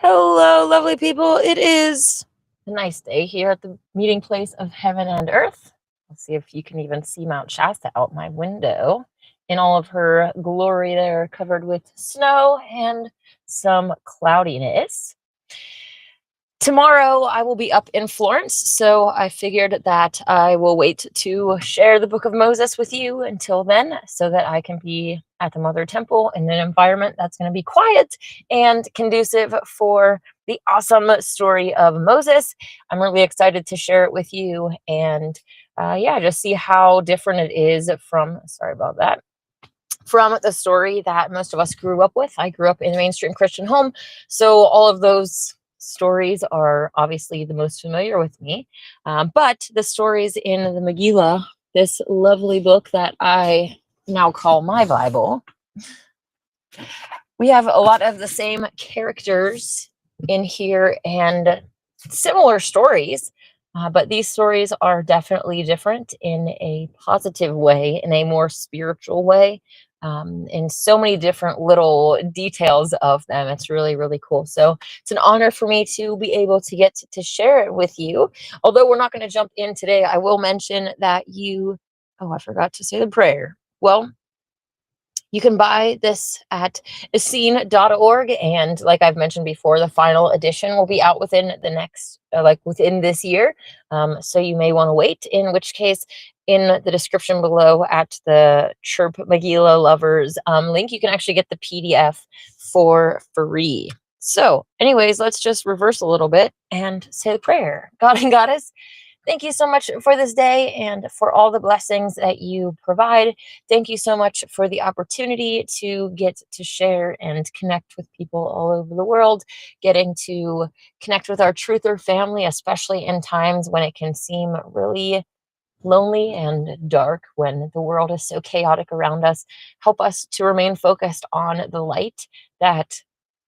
Hello, lovely people. It is a nice day here at the meeting place of heaven and earth. Let's see if you can even see Mount Shasta out my window in all of her glory there, covered with snow and some cloudiness. Tomorrow I will be up in Florence, so I figured that I will wait to share the Book of Moses with you until then, so that I can be at the Mother Temple in an environment that's going to be quiet and conducive for the awesome story of Moses. I'm really excited to share it with you and yeah, just see how different it is from, sorry about that, from the story that most of us grew up with. I grew up in a mainstream Christian home, so all of those stories are obviously the most familiar with me. But the stories in the Megillah, this lovely book that I now call my Bible, we have a lot of the same characters in here and similar stories. But these stories are definitely different in a positive way, in a more spiritual way, in so many different little details of them. It's really, really cool. So it's an honor for me to be able to get to share it with you. Although we're not going to jump in today, I will mention that oh, I forgot to say the prayer. Well, you can buy this at Essene.org, and like I've mentioned before, the final edition will be out within the next, within this year. So you may want to wait, in which case, in the description below at the Chirp Megillah Lovers link, you can actually get the PDF for free. So anyways, let's just reverse a little bit and say the prayer. God and Goddess, thank you so much for this day and for all the blessings that you provide. Thank you so much for the opportunity to get to share and connect with people all over the world, getting to connect with our truther family, especially in times when it can seem really lonely and dark, when the world is so chaotic around us. Help us to remain focused on the light, that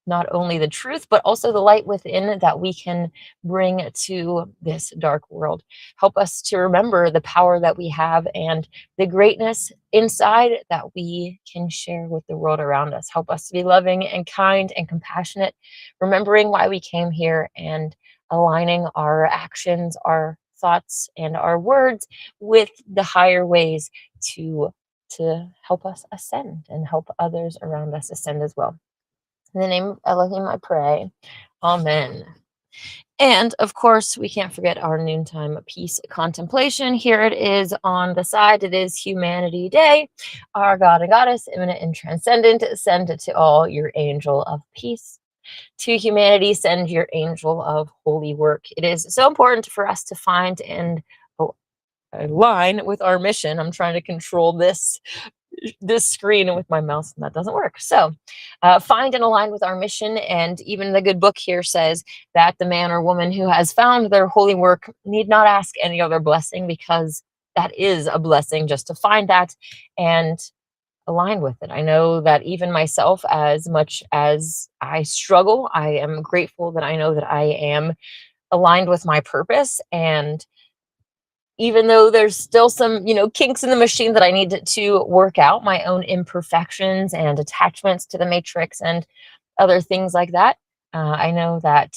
not only the truth, but also the light within that we can bring to this dark world. Help us to remember the power that we have and the greatness inside that we can share with the world around us. Help us to be loving and kind and compassionate, remembering why we came here and aligning our actions, our thoughts, and our words with the higher ways to help us ascend and help others around us ascend as well. In the name of Elohim, I pray. Amen. And of course, we can't forget our noontime peace contemplation. Here it is on the side. It is Humanity Day. Our God and Goddess, immanent and transcendent, send to all your angel of peace. To humanity, send your angel of holy work. It is so important for us to find and align with our mission. I'm trying to control this screen with my mouse, and that doesn't work. So find and align with our mission. And even the good book here says that the man or woman who has found their holy work need not ask any other blessing, because that is a blessing just to find that and align with it. I know that even myself, as much as I struggle, I am grateful that I know that I am aligned with my purpose. And even though there's still some, kinks in the machine that I need to work out, my own imperfections and attachments to the matrix and other things like that, I know that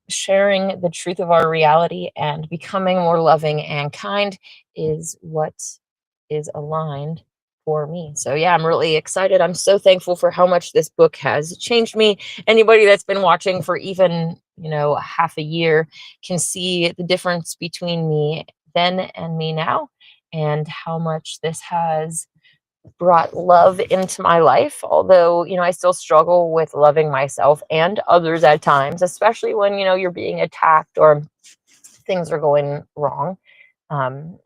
sharing the truth of our reality and becoming more loving and kind is what is aligned for me. So yeah, I'm really excited. I'm so thankful for how much this book has changed me. Anybody that's been watching for even, half a year can see the difference between me then and me now, and how much this has brought love into my life. Although, I still struggle with loving myself and others at times, especially when, you're being attacked or things are going wrong.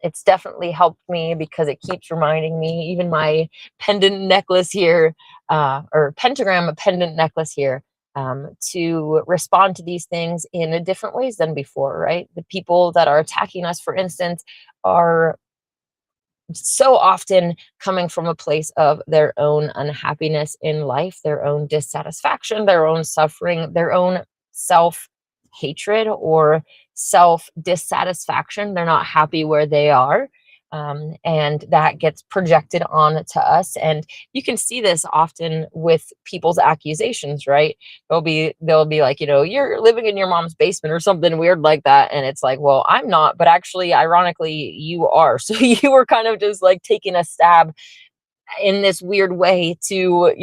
It's definitely helped me, because it keeps reminding me, even my pendant necklace here, or pentagram pendant necklace here, to respond to these things in different ways than before, right? The people that are attacking us, for instance, are so often coming from a place of their own unhappiness in life, their own dissatisfaction, their own suffering, their own self-hatred or self-dissatisfaction. They're not happy where they are. And that gets projected on to us. And you can see this often with people's accusations, right? They'll be like, you're living in your mom's basement or something weird like that. And it's like, well, I'm not, but actually, ironically, you are. So you were kind of just like taking a stab in this weird way to,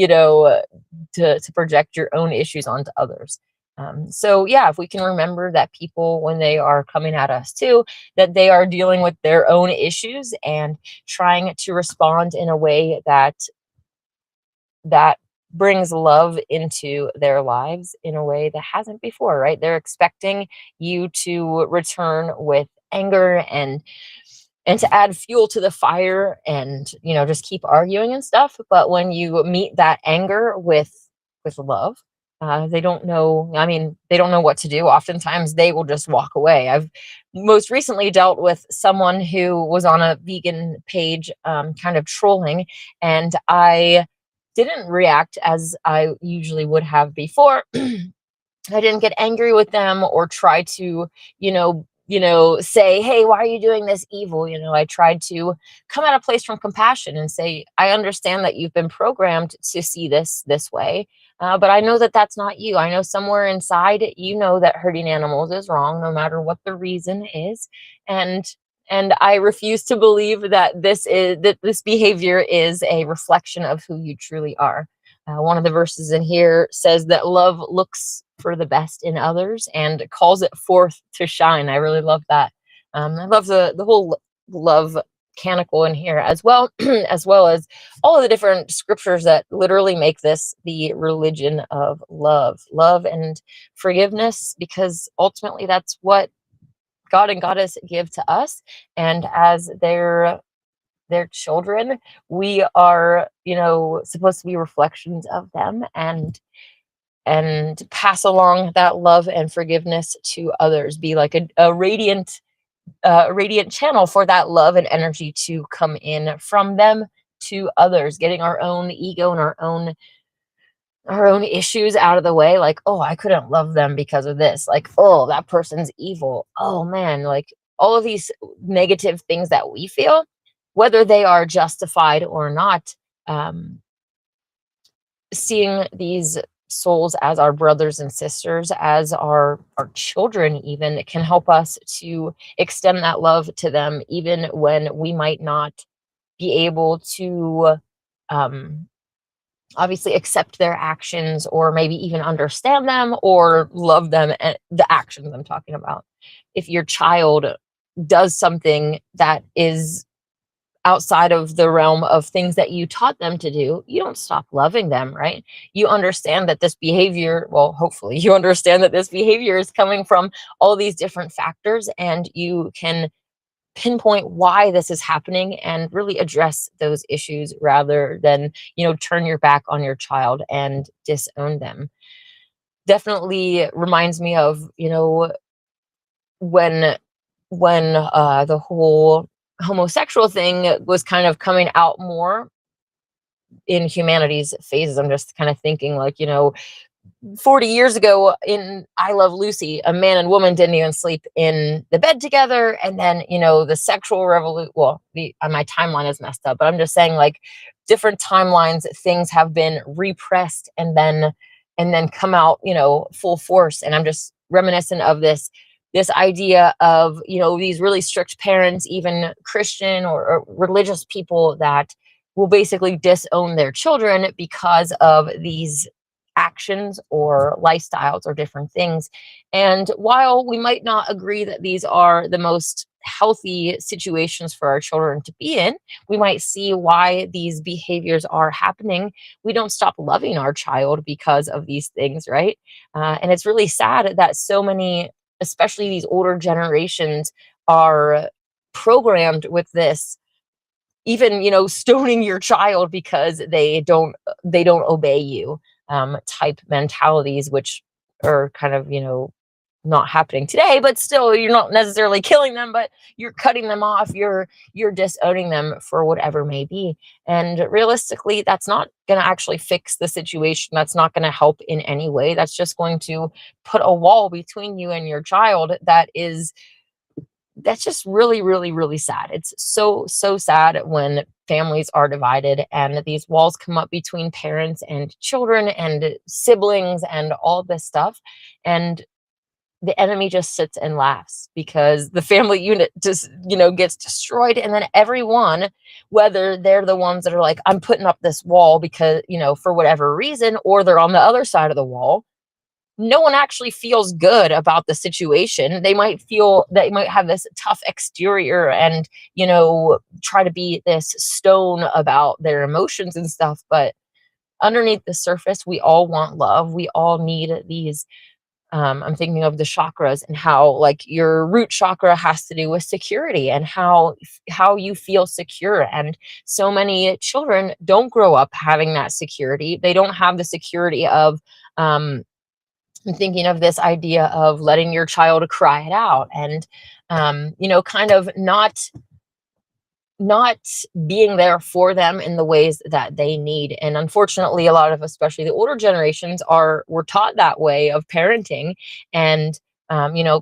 to project your own issues onto others. So yeah, if we can remember that people, when they are coming at us too, that they are dealing with their own issues and trying to respond in a way that brings love into their lives in a way that hasn't before, right? They're expecting you to return with anger and to add fuel to the fire and just keep arguing and stuff. But when you meet that anger with love, they don't know, they don't know what to do. Oftentimes they will just walk away. I've most recently dealt with someone who was on a vegan page, kind of trolling, and I didn't react as I usually would have before. I didn't get angry with them or try to, say, hey, why are you doing this evil? I tried to come at a place from compassion and say, I understand that you've been programmed to see this way. But I know that that's not you. I know somewhere inside, that hurting animals is wrong, no matter what the reason is. And I refuse to believe that this behavior is a reflection of who you truly are. One of the verses in here says that love looks for the best in others and calls it forth to shine. I really love that. I love the whole love canonical in here as well, as well as all of the different scriptures that literally make this the religion of love and forgiveness, because ultimately that's what God and Goddess give to us. And as their children, we are, supposed to be reflections of them and pass along that love and forgiveness to others, be like a radiant channel for that love and energy to come in from them to others, getting our own ego and our own issues out of the way. Like, oh, I couldn't love them because of this. Like, oh, that person's evil. Oh man, like all of these negative things that we feel, whether they are justified or not, seeing these souls as our brothers and sisters, as our children even, can help us to extend that love to them, even when we might not be able to obviously accept their actions or maybe even understand them or love them and the actions I'm talking about. If your child does something that is outside of the realm of things that you taught them to do, you don't stop loving them, right? You understand that this behavior, well, hopefully you understand that this behavior is coming from all these different factors, and you can pinpoint why this is happening and really address those issues rather than, turn your back on your child and disown them. Definitely reminds me of, when the whole homosexual thing was kind of coming out more in humanity's phases. I'm just kind of thinking like, 40 years ago in I Love Lucy, a man and woman didn't even sleep in the bed together. And then, the sexual revolution, well, my timeline is messed up, but I'm just saying, like, different timelines, things have been repressed and then come out, full force. And I'm just reminiscent of this idea of, these really strict parents, even Christian or religious people, that will basically disown their children because of these actions or lifestyles or different things. And while we might not agree that these are the most healthy situations for our children to be in, we might see why these behaviors are happening. We don't stop loving our child because of these things, right? And it's really sad that so many, especially these older generations, are programmed with this, even, stoning your child because they don't obey you, type mentalities, which are kind of, not happening today, but still, you're not necessarily killing them, but you're cutting them off, you're disowning them for whatever may be. And realistically, that's not going to actually fix the situation. That's not going to help in any way. That's just going to put a wall between you and your child that is that's just really, really, really sad. It's so, so sad when families are divided and these walls come up between parents and children and siblings and all this stuff. And the enemy just sits and laughs because the family unit just, gets destroyed. And then everyone, whether they're the ones that are like, I'm putting up this wall because, for whatever reason, or they're on the other side of the wall, no one actually feels good about the situation. They might have this tough exterior and, try to be this stone about their emotions and stuff. But underneath the surface, we all want love. We all need these. I'm thinking of the chakras and how like your root chakra has to do with security and how you feel secure. And so many children don't grow up having that security. They don't have the security of, I'm thinking of this idea of letting your child cry it out and, kind of not being there for them in the ways that they need. And unfortunately, a lot of, especially the older generations, were taught that way of parenting and,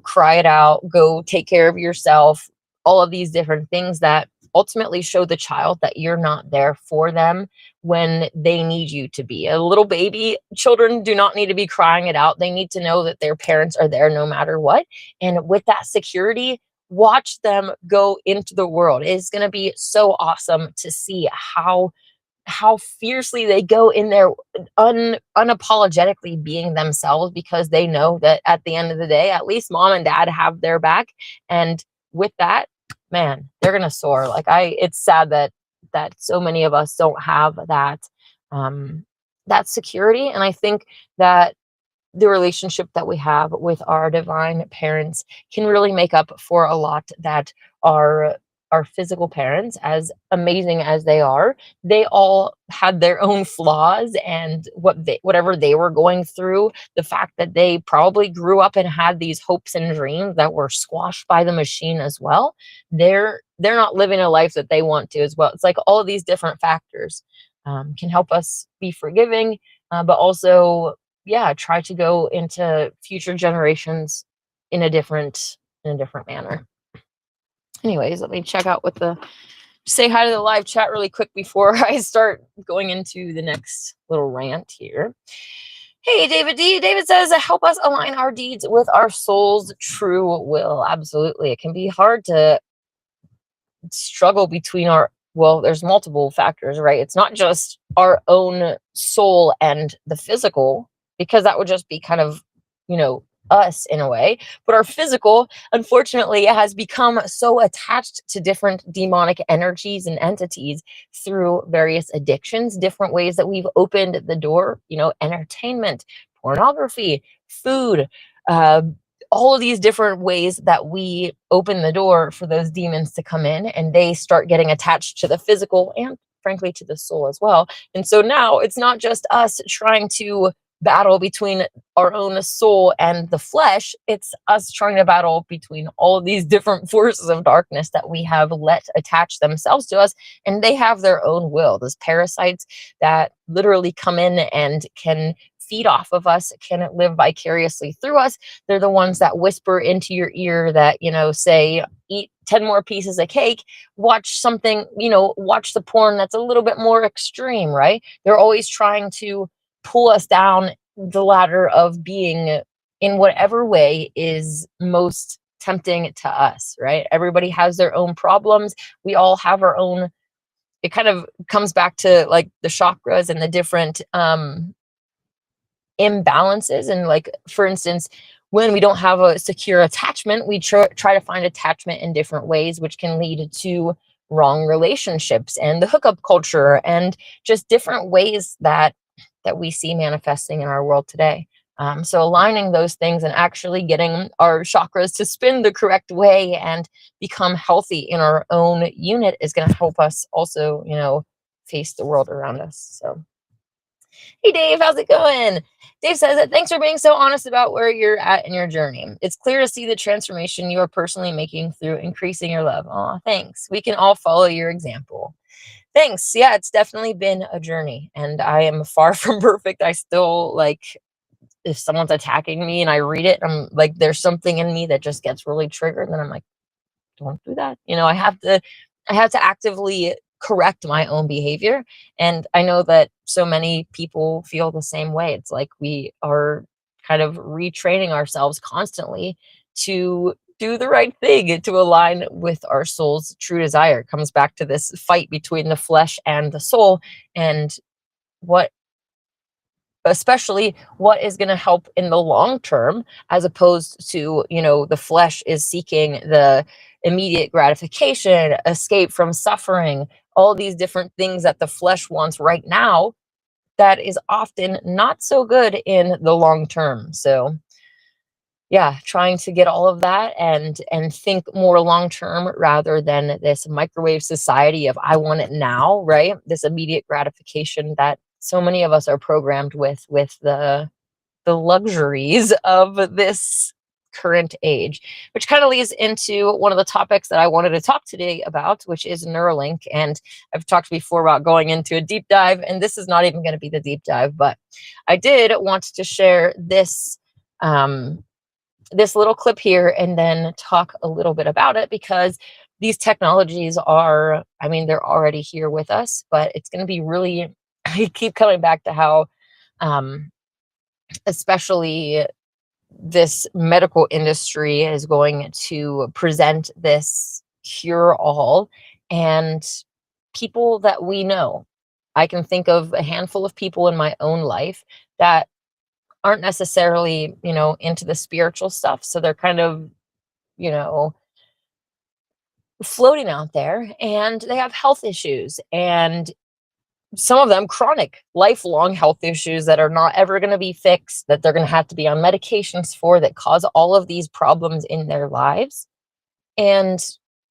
cry it out, go take care of yourself, all of these different things that ultimately show the child that you're not there for them when they need you to be. A little baby, children do not need to be crying it out. They need to know that their parents are there no matter what. And with that security, watch them go into the world. It's going to be so awesome to see how fiercely they go in there, unapologetically being themselves, because they know that at the end of the day, at least mom and dad have their back. And with that, man, they're going to soar. It's sad that so many of us don't have that security. And I think that the relationship that we have with our divine parents can really make up for a lot that our physical parents, as amazing as they all had their own flaws and whatever they were going through. The fact that they probably grew up and had these hopes and dreams that were squashed by the machine as well. They're not living a life that they want to as well. It's like all of these different factors can help us be forgiving, but also, yeah, try to go into future generations in a different manner. Anyways, let me check out say hi to the live chat really quick before I start going into the next little rant here. Hey, David D. David says, help us align our deeds with our soul's true will. Absolutely. It can be hard to struggle between there's multiple factors, right? It's not just our own soul and the physical, because that would just be kind of, us in a way. But our physical, unfortunately, has become so attached to different demonic energies and entities through various addictions, different ways that we've opened the door, entertainment, pornography, food, all of these different ways that we open the door for those demons to come in, and they start getting attached to the physical and frankly to the soul as well. And so now it's not just us trying to battle between our own soul and the flesh, it's us trying to battle between all of these different forces of darkness that we have let attach themselves to us, and they have their own will. Those parasites that literally come in and can feed off of us, can live vicariously through us. They're the ones that whisper into your ear that, say, eat 10 more pieces of cake, watch something, watch the porn that's a little bit more extreme, right? They're always trying to pull us down the ladder of being in whatever way is most tempting to us, right? Everybody has their own problems. We all have our own. It kind of comes back to like the chakras and the different imbalances. And like, for instance, when we don't have a secure attachment, we try to find attachment in different ways, which can lead to wrong relationships and the hookup culture and just different ways that we see manifesting in our world today. So aligning those things and actually getting our chakras to spin the correct way and become healthy in our own unit is going to help us also, face the world around us. So, hey Dave, how's it going? Dave says that thanks for being so honest about where you're at in your journey. It's clear to see the transformation you are personally making through increasing your love. Aw, thanks. We can all follow your example. Thanks. Yeah, it's definitely been a journey, and I am far from perfect. I still, like, if someone's attacking me and I read it, I'm like, there's something in me that just gets really triggered. And then I'm like, don't do that. I have to actively correct my own behavior. And I know that so many people feel the same way. It's like we are kind of retraining ourselves constantly to do the right thing, to align with our soul's true desire. It comes back to this fight between the flesh and the soul, and what especially what is going to help in the long term, as opposed to, the flesh is seeking the immediate gratification, escape from suffering, all these different things that the flesh wants right now, that is often not so good in the long term. So yeah, trying to get all of that and think more long term rather than this microwave society of I want it now, right? This immediate gratification that so many of us are programmed with the luxuries of this current age, which kind of leads into one of the topics that I wanted to talk today about, which is Neuralink. And I've talked before about going into a deep dive, and this is not even going to be the deep dive, but I did want to share this little clip here and then talk a little bit about it, because these technologies are, I mean, they're already here with us, but it's going to be really, I keep coming back to how, especially this medical industry is going to present this cure all, and people that we know, I can think of a handful of people in my own life that aren't necessarily, into the spiritual stuff. So they're kind of, you know, floating out there, and they have health issues, and some of them chronic, lifelong health issues that are not ever going to be fixed, that they're going to have to be on medications for, that cause all of these problems in their lives. And,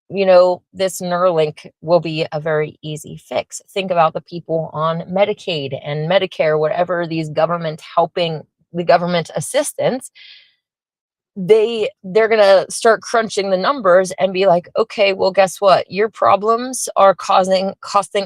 this Neuralink will be a very easy fix. Think about the people on Medicaid and Medicare, whatever these the government assistance, they're going to start crunching the numbers and be like, okay, well, guess what? Your problems are costing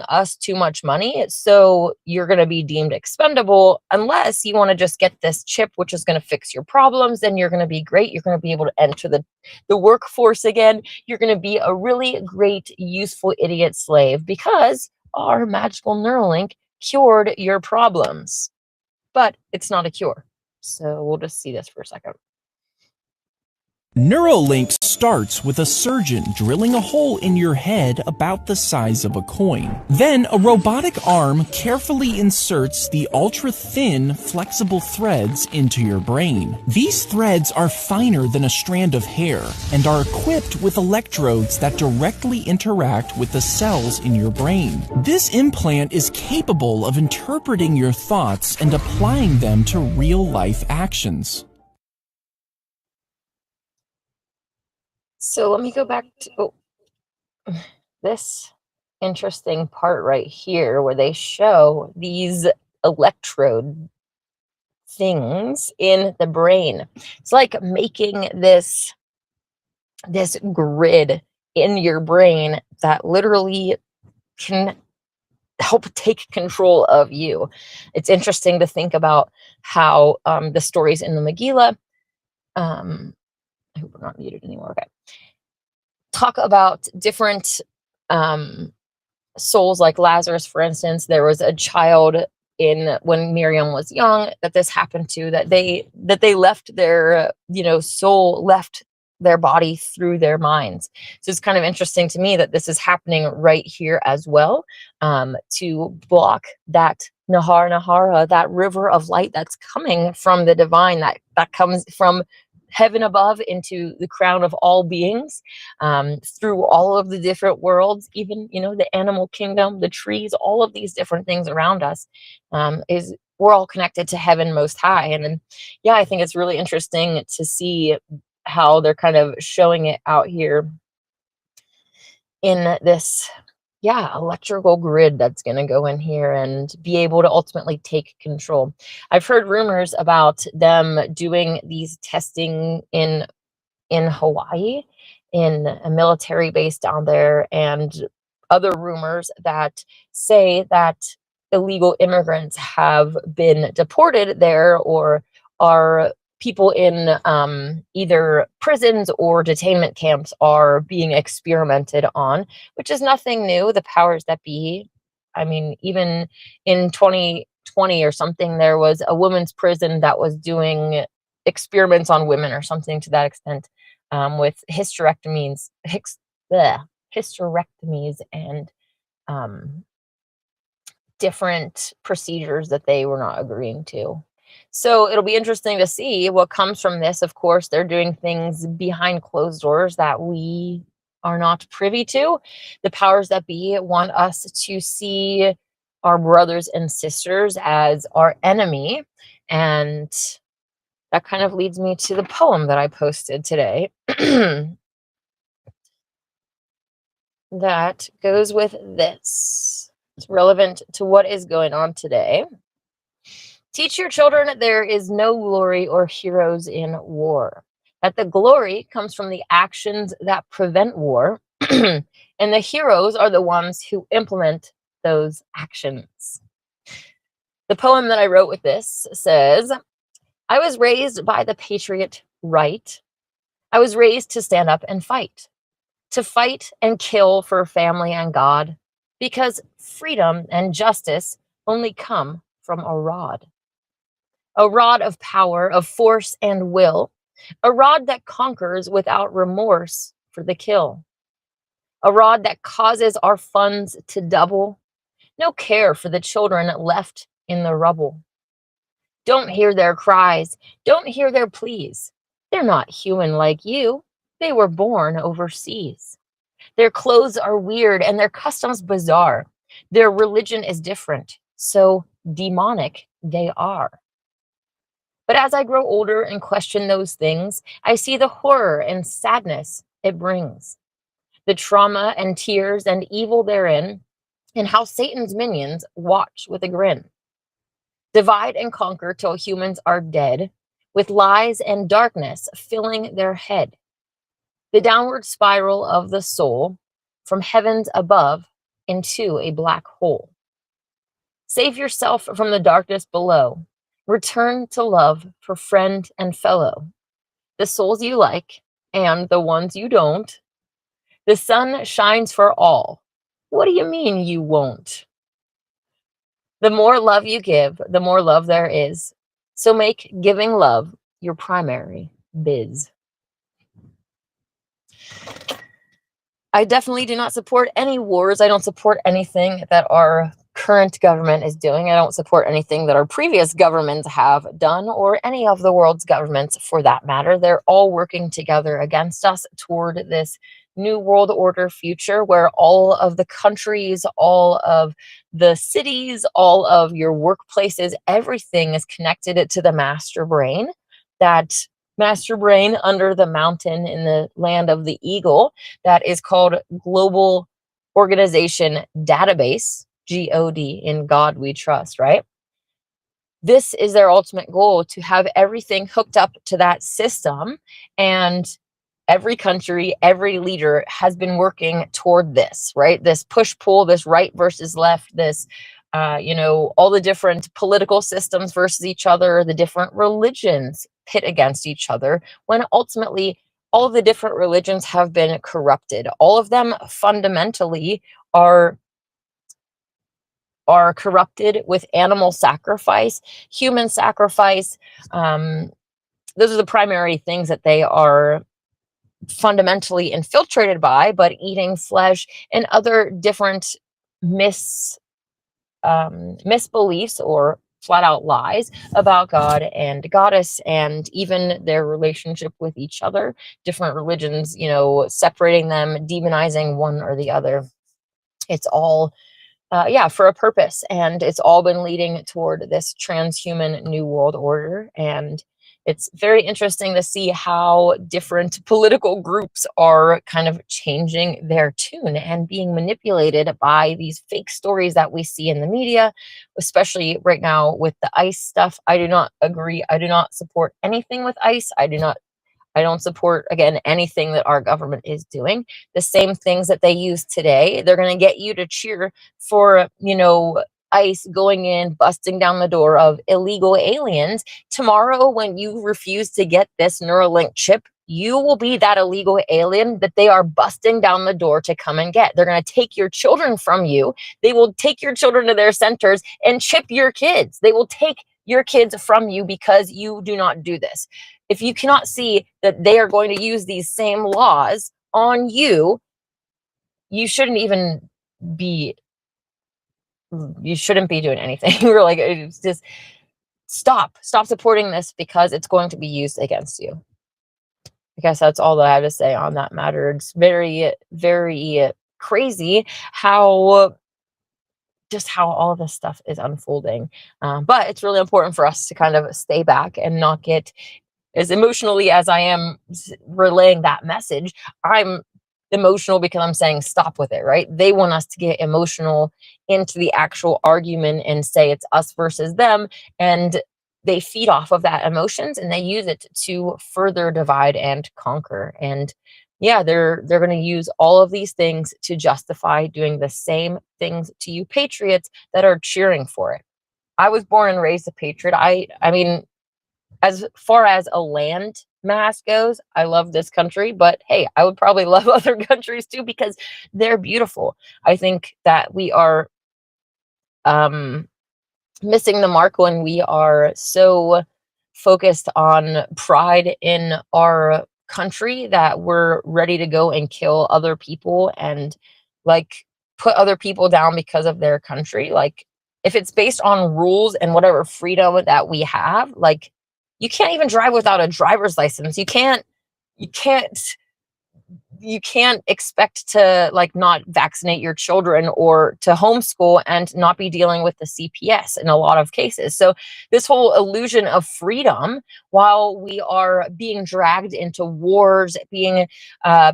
us too much money. So you're going to be deemed expendable unless you want to just get this chip, which is going to fix your problems. Then you're going to be great. You're going to be able to enter the workforce again. You're going to be a really great, useful idiot slave because our magical Neuralink cured your problems. But it's not a cure. So we'll just see this for a second. Neuralink starts with a surgeon drilling a hole in your head about the size of a coin. Then a robotic arm carefully inserts the ultra-thin, flexible threads into your brain. These threads are finer than a strand of hair and are equipped with electrodes that directly interact with the cells in your brain. This implant is capable of interpreting your thoughts and applying them to real-life actions. So let me go back to this interesting part right here where they show these electrode things in the brain. It's like making this grid in your brain that literally can help take control of you. It's interesting to think about how the stories in the Megillah, I hope we're not muted anymore. Okay. Talk about different souls, like Lazarus, for instance. There was a child when Miriam was young that this happened to, that they left their, soul left their body through their minds. So it's kind of interesting to me that this is happening right here as well, to block that Nahara, that river of light that's coming from the divine, that comes from heaven above into the crown of all beings, through all of the different worlds, even, the animal kingdom, the trees, all of these different things around us, we're all connected to heaven most high. And then, yeah, I think it's really interesting to see how they're kind of showing it out here in this, electrical grid that's going to go in here and be able to ultimately take control. I've heard rumors about them doing these testing in Hawaii, in a military base down there, and other rumors that say that illegal immigrants have been deported there or are people in either prisons or detainment camps are being experimented on, which is nothing new. The powers that be, I mean, even in 2020 or something, there was a women's prison that was doing experiments on women or something to that extent, with hysterectomies and different procedures that they were not agreeing to. So it'll be interesting to see what comes from this. Of course, they're doing things behind closed doors that we are not privy to. The powers that be want us to see our brothers and sisters as our enemy. And that kind of leads me to the poem that I posted today. That goes with this. It's relevant to what is going on today. Teach your children there is no glory or heroes in war, that the glory comes from the actions that prevent war, and the heroes are the ones who implement those actions. The poem that I wrote with this says, I was raised by the patriot right. I was raised to stand up and fight and kill for family and God, because freedom and justice only come from a rod of power, of force and will, a rod that conquers without remorse for the kill, a rod that causes our funds to double, no care for the children left in the rubble. Don't hear their cries, don't hear their pleas. They're not human like you. They were born overseas. Their clothes are weird and their customs bizarre. Their religion is different, so demonic they are. But as I grow older and question those things, I see the horror and sadness it brings, the trauma and tears and evil therein, and how Satan's minions watch with a grin. Divide and conquer till humans are dead, with lies and darkness filling their head. The downward spiral of the soul from heavens above into a black hole. Save yourself from the darkness below. Return to love for friend and fellow. The souls you like and the ones you don't. The sun shines for all. What do you mean you won't? The more love you give, the more love there is. So make giving love your primary biz. I definitely do not support any wars. I don't support anything that our current government is doing. I don't support anything that our previous governments have done, or any of the world's governments for that matter. They're all working together against us toward this new world order future where all of the countries, all of the cities, all of your workplaces, everything is connected to the master brain. That master brain under the mountain in the land of the eagle that is called Global Organization Database, GOD, in God we trust, right? This is their ultimate goal, to have everything hooked up to that system. And every country, every leader has been working toward this, right? This push-pull, this right versus left, this all the different political systems versus each other, the different religions pit against each other, when ultimately all of the different religions have been corrupted. All of them fundamentally are corrupted with animal sacrifice, human sacrifice. Those are the primary things that they are fundamentally infiltrated by, but eating flesh and other different misbeliefs or flat out lies about God and Goddess, and even their relationship with each other, different religions, separating them, demonizing one or the other. It's all for a purpose, and it's all been leading toward this transhuman new world order. And it's very interesting to see how different political groups are kind of changing their tune and being manipulated by these fake stories that we see in the media, especially right now with the ICE stuff. I do not agree. I do not support anything with ICE. I don't support, again, anything that our government is doing. The same things that they use today, they're going to get you to cheer for, ICE going in, busting down the door of illegal aliens. Tomorrow, when you refuse to get this Neuralink chip, you will be that illegal alien that they are busting down the door to come and get. They're going to take your children from you. They will take your children to their centers and chip your kids. They will take your kids from you because you do not do this. If you cannot see that they are going to use these same laws on you, you shouldn't even be, you shouldn't be doing anything. We're like, it's just stop supporting this because it's going to be used against you. I guess that's all that I have to say on that matter. It's very, very crazy how all of this stuff is unfolding. But it's really important for us to kind of stay back and not get as emotionally as I am relaying that message. I'm emotional because I'm saying stop with it, right? They want us to get emotional into the actual argument and say it's us versus them. And they feed off of that emotions and they use it to further divide and conquer. And yeah, they're going to use all of these things to justify doing the same things to you patriots that are cheering for it. I was born and raised a patriot. I mean, as far as a land mass goes, I love this country, but hey, I would probably love other countries too because they're beautiful. I think that we are missing the mark when we are so focused on pride in our country that we're ready to go and kill other people and like put other people down because of their country. Like if it's based on rules and whatever freedom that we have, like you can't even drive without a driver's license. You can't expect to like not vaccinate your children or to homeschool and not be dealing with the CPS in a lot of cases. So this whole illusion of freedom, while we are being dragged into wars, being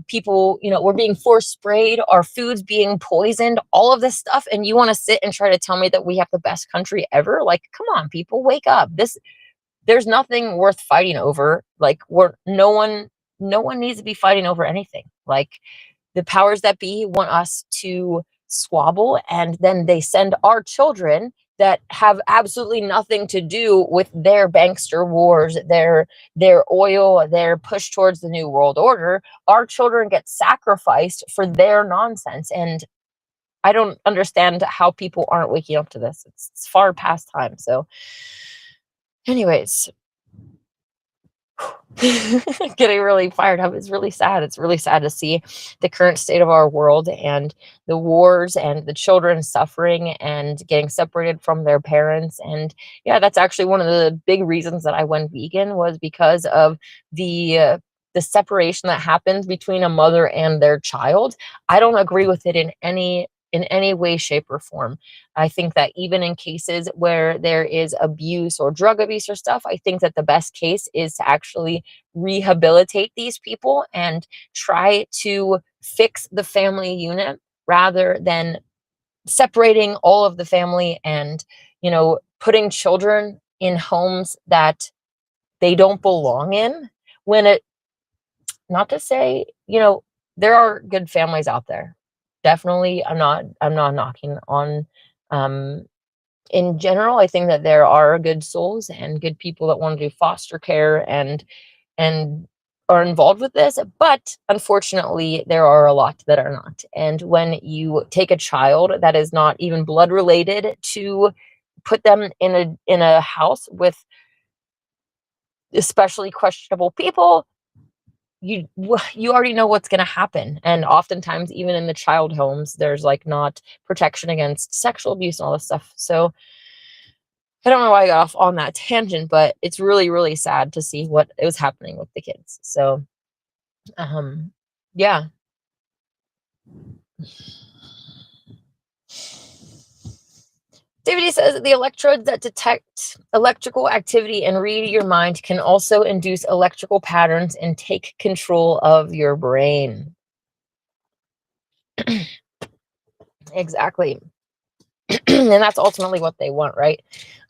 people, we're being force sprayed, our food's being poisoned, all of this stuff. And you want to sit and try to tell me that we have the best country ever? Like, come on, people, wake up. There's nothing worth fighting over. Like no one needs to be fighting over anything. Like the powers that be want us to squabble, and then they send our children that have absolutely nothing to do with their bankster wars, their oil, their push towards the new world order. Our children get sacrificed for their nonsense. And I don't understand how people aren't waking up to this. It's far past time. So anyways, getting really fired up. It's really sad. It's really sad to see the current state of our world and the wars and the children suffering and getting separated from their parents. And yeah, that's actually one of the big reasons that I went vegan, was because of the separation that happens between a mother and their child. I don't agree with it in any way, shape, or form. I think that even in cases where there is abuse or drug abuse or stuff, I think that the best case is to actually rehabilitate these people and try to fix the family unit rather than separating all of the family and, putting children in homes that they don't belong in. Not to say, there are good families out there. Definitely, I'm not knocking on, in general. I think that there are good souls and good people that want to do foster care and are involved with this, but unfortunately there are a lot that are not. And when you take a child that is not even blood related to put them in a house with especially questionable people, you already know what's going to happen. And oftentimes, even in the child homes, there's like not protection against sexual abuse and all this stuff. So I don't know why I got off on that tangent, but it's really, really sad to see what was happening with the kids. So, yeah. David says the electrodes that detect electrical activity and read your mind can also induce electrical patterns and take control of your brain. Exactly. And that's ultimately what they want, right?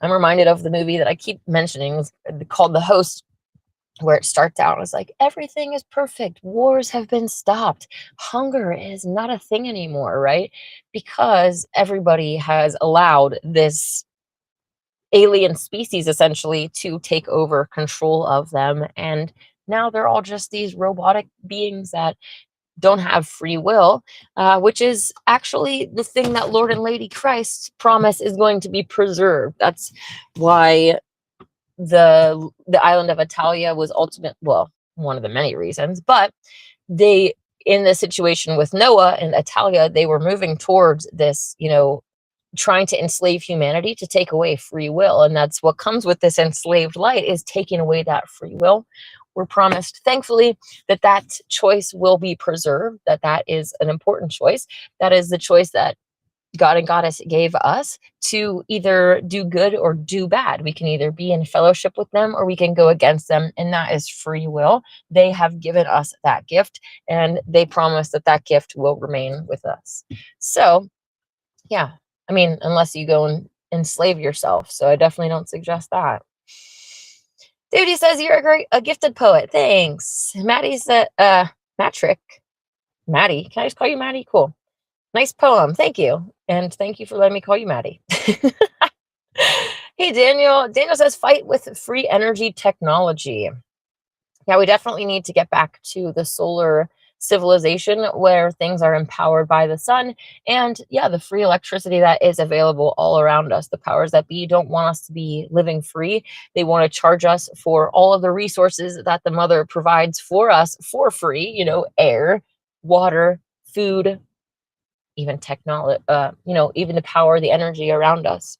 I'm reminded of the movie that I keep mentioning, called The Host. where it starts out as like, everything is perfect. Wars have been stopped. Hunger is not a thing anymore, right? Because everybody has allowed this alien species essentially to take over control of them. And now they're all just these robotic beings that don't have free will, which is actually the thing that Lord and Lady Christ promise is going to be preserved. That's why the island of Italia was well, one of the many reasons, but they, in the situation with Noah and Italia, they were moving towards this, trying to enslave humanity to take away free will. And that's what comes with this enslaved light, is taking away that free will. We're promised, thankfully, that choice will be preserved, that is an important choice. That is the choice that God and Goddess gave us, to either do good or do bad. We can either be in fellowship with them or we can go against them, and that is free will. They have given us that gift, and they promise that gift will remain with us. So, yeah, I mean, unless you go and enslave yourself. So I definitely don't suggest that. David says, you're a gifted poet. Thanks. Maddie's Matrick. Maddie. Can I just call you Maddie? Cool. Nice poem. Thank you. And thank you for letting me call you Maddie. Hey, Daniel. Daniel says, fight with free energy technology. Yeah, we definitely need to get back to the solar civilization where things are empowered by the sun, and yeah, the free electricity that is available all around us. The powers that be don't want us to be living free. They want to charge us for all of the resources that the mother provides for us for free, air, water, food, even technology, even to power the energy around us.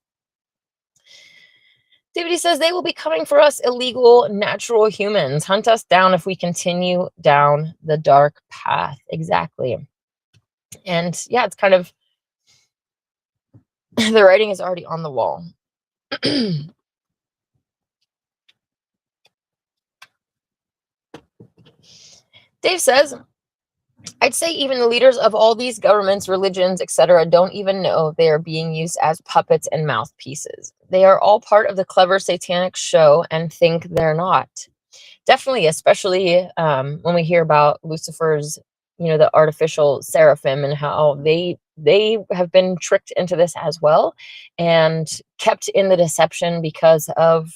David says, they will be coming for us, illegal natural humans. Hunt us down if we continue down the dark path. Exactly. And yeah, it's kind of, the writing is already on the wall. Dave says, I'd say even the leaders of all these governments, religions, etc., don't even know they are being used as puppets and mouthpieces. They are all part of the clever satanic show and think they're not. Definitely, especially when we hear about Lucifer's, the artificial seraphim, and how they have been tricked into this as well and kept in the deception because of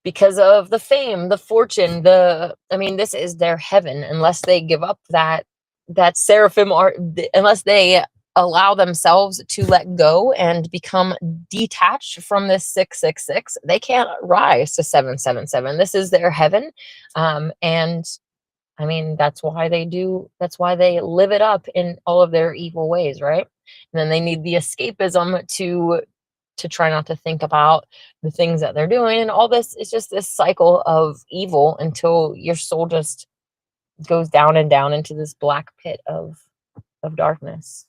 the fame, the fortune, this is their heaven. Unless they give up that seraphim art, unless they allow themselves to let go and become detached from this 666, they can't rise to 777. This is their heaven. And I mean, that's why they live it up in all of their evil ways, right? And then they need the escapism to try not to think about the things that they're doing. And all this is just this cycle of evil until your soul just goes down and down into this black pit of darkness.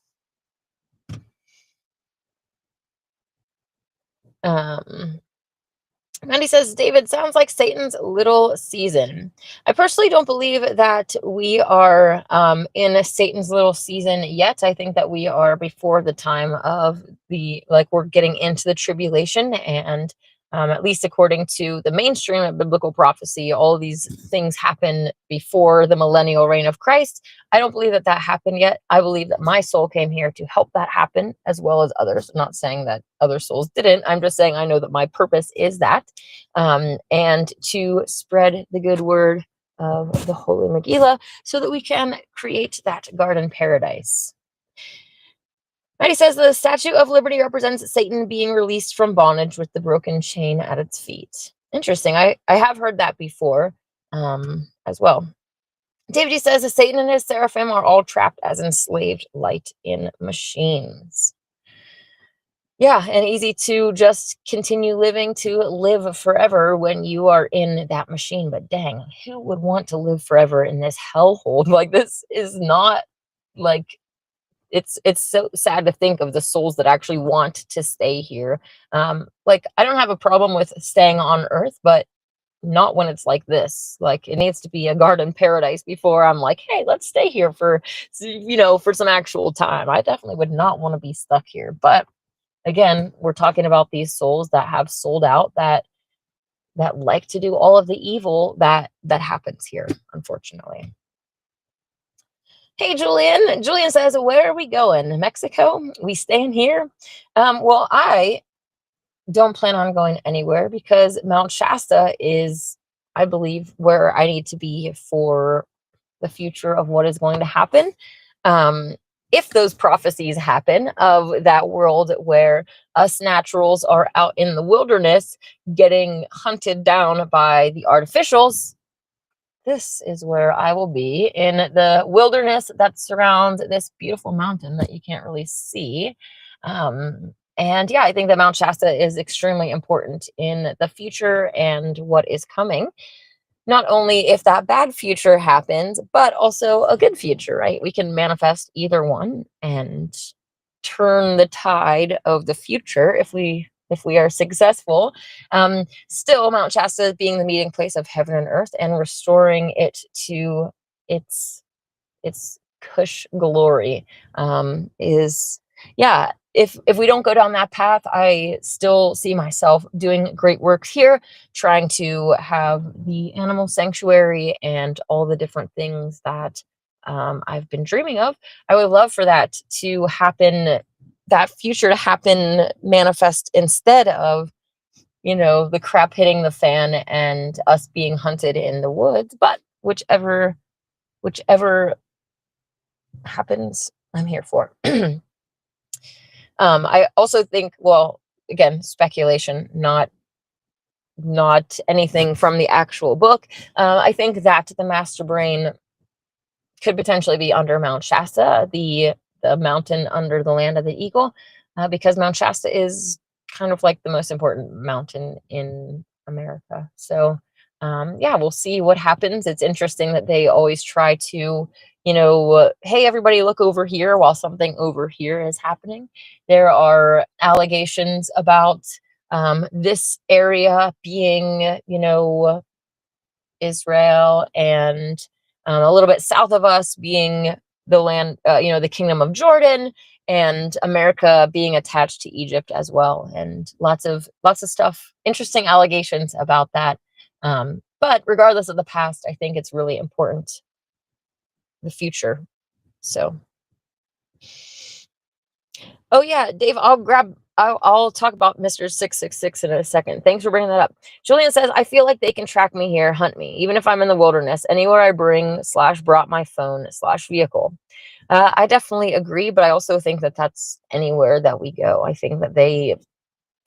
Mandy says, David, sounds like Satan's little season. I personally don't believe that we are in a Satan's little season yet. I think that we are before the time of we're getting into the tribulation, and at least according to the mainstream of biblical prophecy, all of these things happen before the millennial reign of Christ. I don't believe that happened yet. I believe that my soul came here to help that happen, as well as others. I'm not saying that other souls didn't. I'm just saying I know that my purpose is that, and to spread the good word of the Holy Megillah so that we can create that garden paradise. Maddie says, the Statue of Liberty represents Satan being released from bondage with the broken chain at its feet. Interesting. I have heard that before as well. David says, Satan and his seraphim are all trapped as enslaved light in machines. Yeah, and easy to just continue living to live forever when you are in that machine. But dang, who would want to live forever in this hellhole? Like, this is not like... It's so sad to think of the souls that actually want to stay here. I don't have a problem with staying on Earth, but not when it's like this. Like, it needs to be a garden paradise before I'm like, hey, let's stay here for some actual time. I definitely would not want to be stuck here. But again, we're talking about these souls that have sold out, that that like to do all of the evil that happens here, unfortunately. Hey, Julian. Julian says, where are we going? Mexico? We staying here? Well, I don't plan on going anywhere because Mount Shasta is, I believe, where I need to be for the future of what is going to happen. If those prophecies happen of that world where us naturals are out in the wilderness getting hunted down by the artificials, this is where I will be, in the wilderness that surrounds this beautiful mountain that you can't really see. And yeah, I think that Mount Shasta is extremely important in the future and what is coming. Not only if that bad future happens, but also a good future, right? We can manifest either one and turn the tide of the future if we are successful. Still, Mount Shasta being the meeting place of heaven and earth and restoring it to its Kush glory, is, yeah. If we don't go down that path, I still see myself doing great work here, trying to have the animal sanctuary and all the different things that I've been dreaming of. I would love for that to happen, that future to happen, manifest, instead of, the crap hitting the fan and us being hunted in the woods. But whichever happens, I'm here for. I also think, well, again, speculation, not anything from the actual book. I think that the master brain could potentially be under Mount Shasta, the mountain under the land of the eagle, because Mount Shasta is kind of like the most important mountain in America. So, yeah, we'll see what happens. It's interesting that they always try to, hey, everybody look over here while something over here is happening. There are allegations about this area being, Israel, and a little bit south of us being the land, the kingdom of Jordan, and America being attached to Egypt as well, and lots of stuff, interesting allegations about that. But regardless of the past, I think it's really important, the future. So, oh yeah, Dave, I'll talk about Mr. 666 in a second. Thanks for bringing that up. Julian says, I feel like they can track me here, hunt me, even if I'm in the wilderness, anywhere I brought my phone / vehicle. I definitely agree, but I also think that that's anywhere that we go. I think that they